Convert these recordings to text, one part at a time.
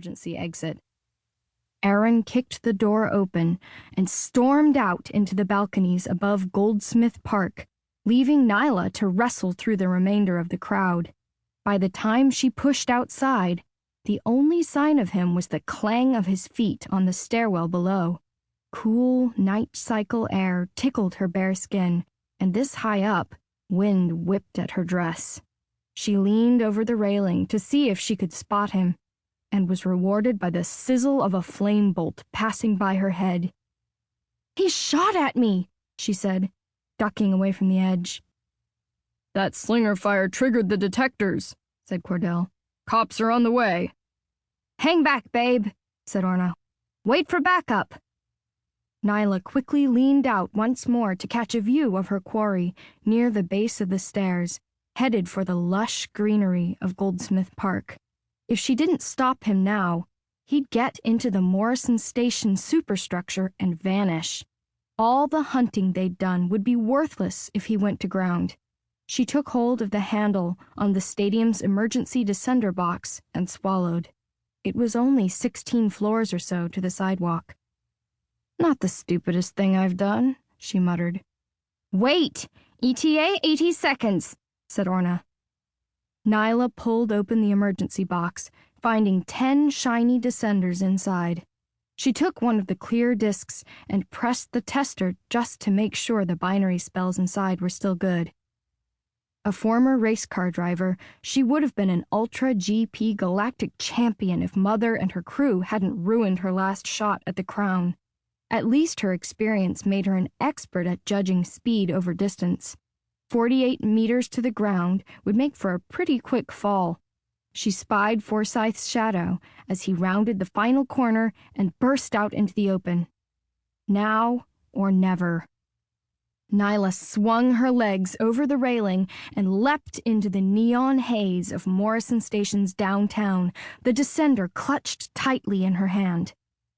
emergency exit. Aaron kicked the door open and stormed out into the balconies above Goldsmith Park, leaving Nilah to wrestle through the remainder of the crowd. By the time she pushed outside, the only sign of him was the clang of his feet on the stairwell below. Cool night cycle air tickled her bare skin, and this high up, wind whipped at her dress. She leaned over the railing to see if she could spot him, and was rewarded by the sizzle of a flame bolt passing by her head. "He shot at me," she said, ducking away from the edge. "That slinger fire triggered the detectors," said Cordell. "Cops are on the way." "Hang back, babe," said Orna. "Wait for backup." Nilah quickly leaned out once more to catch a view of her quarry near the base of the stairs, headed for the lush greenery of Goldsmith Park. If she didn't stop him now, he'd get into the Morrison Station superstructure and vanish. All the hunting they'd done would be worthless if he went to ground. She took hold of the handle on the stadium's emergency descender box and swallowed. It was only 16 floors or so to the sidewalk. "Not the stupidest thing I've done," she muttered. "Wait! ETA 80 seconds, said Orna. Nilah pulled open the emergency box, finding 10 shiny descenders inside. She took one of the clear discs and pressed the tester just to make sure the binary spells inside were still good. A former race car driver, she would have been an Ultra GP galactic champion if Mother and her crew hadn't ruined her last shot at the crown. At least her experience made her an expert at judging speed over distance. 48 meters to the ground would make for a pretty quick fall. She spied Forsyth's shadow as he rounded the final corner and burst out into the open. Now or never. Nilah swung her legs over the railing and leapt into the neon haze of Morrison Station's downtown, the descender clutched tightly in her hand.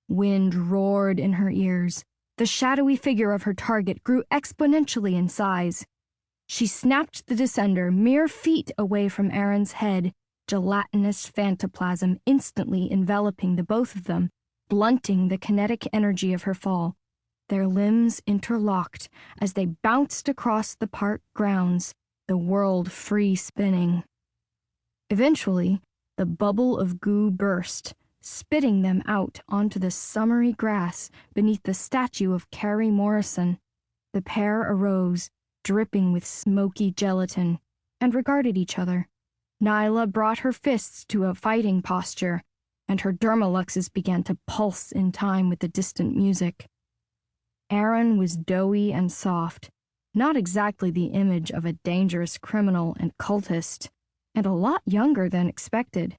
Wind roared in her ears. The shadowy figure of her target grew exponentially in size. She snapped the descender mere feet away from Aaron's head, gelatinous phantoplasm instantly enveloping the both of them, blunting the kinetic energy of her fall. Their limbs interlocked as they bounced across the park grounds, the world free spinning. Eventually, the bubble of goo burst, spitting them out onto the summery grass beneath the statue of Carrie Morrison. The pair arose, dripping with smoky gelatin, and regarded each other. Nilah brought her fists to a fighting posture, and her dermaluxes began to pulse in time with the distant music. Aaron was doughy and soft, not exactly the image of a dangerous criminal and cultist, and a lot younger than expected.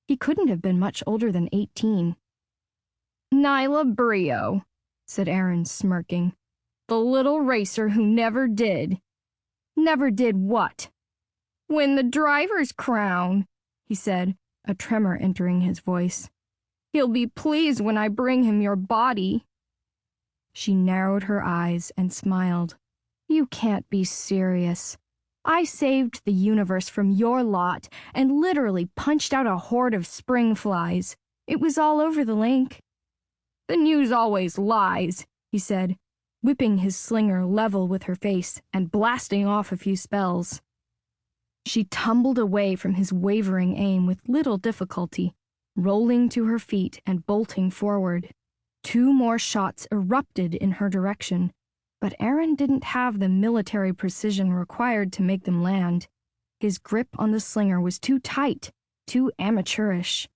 He couldn't have been much older than 18. "Nilah Brio," said Aaron, smirking. "The little racer who never did." "Never did what?" "Win the driver's crown," he said, a tremor entering his voice. "He'll be pleased when I bring him your body." She narrowed her eyes and smiled. "You can't be serious. I saved the universe from your lot and literally punched out a horde of spring flies. It was all over the link." "The news always lies," he said, whipping his slinger level with her face and blasting off a few spells. She tumbled away from his wavering aim with little difficulty, rolling to her feet and bolting forward. 2 more shots erupted in her direction, but Aaron didn't have the military precision required to make them land. His grip on the slinger was too tight, too amateurish.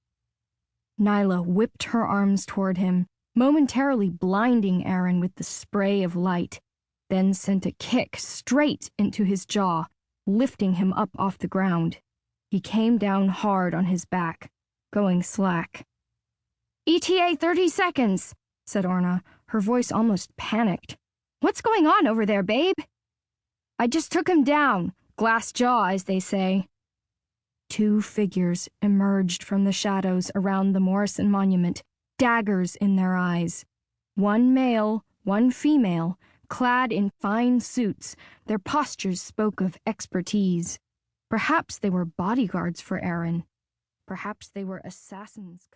Nilah whipped her arms toward him, momentarily blinding Aaron with the spray of light, then sent a kick straight into his jaw, lifting him up off the ground. He came down hard on his back, going slack. "ETA 30 seconds, said Orna, her voice almost panicked. "What's going on over there, babe?" "I just took him down. Glass jaw, as they say." 2 figures emerged from the shadows around the Morrison monument, daggers in their eyes. 1 male, 1 female, clad in fine suits, their postures spoke of expertise. Perhaps they were bodyguards for Aaron. Perhaps they were assassins.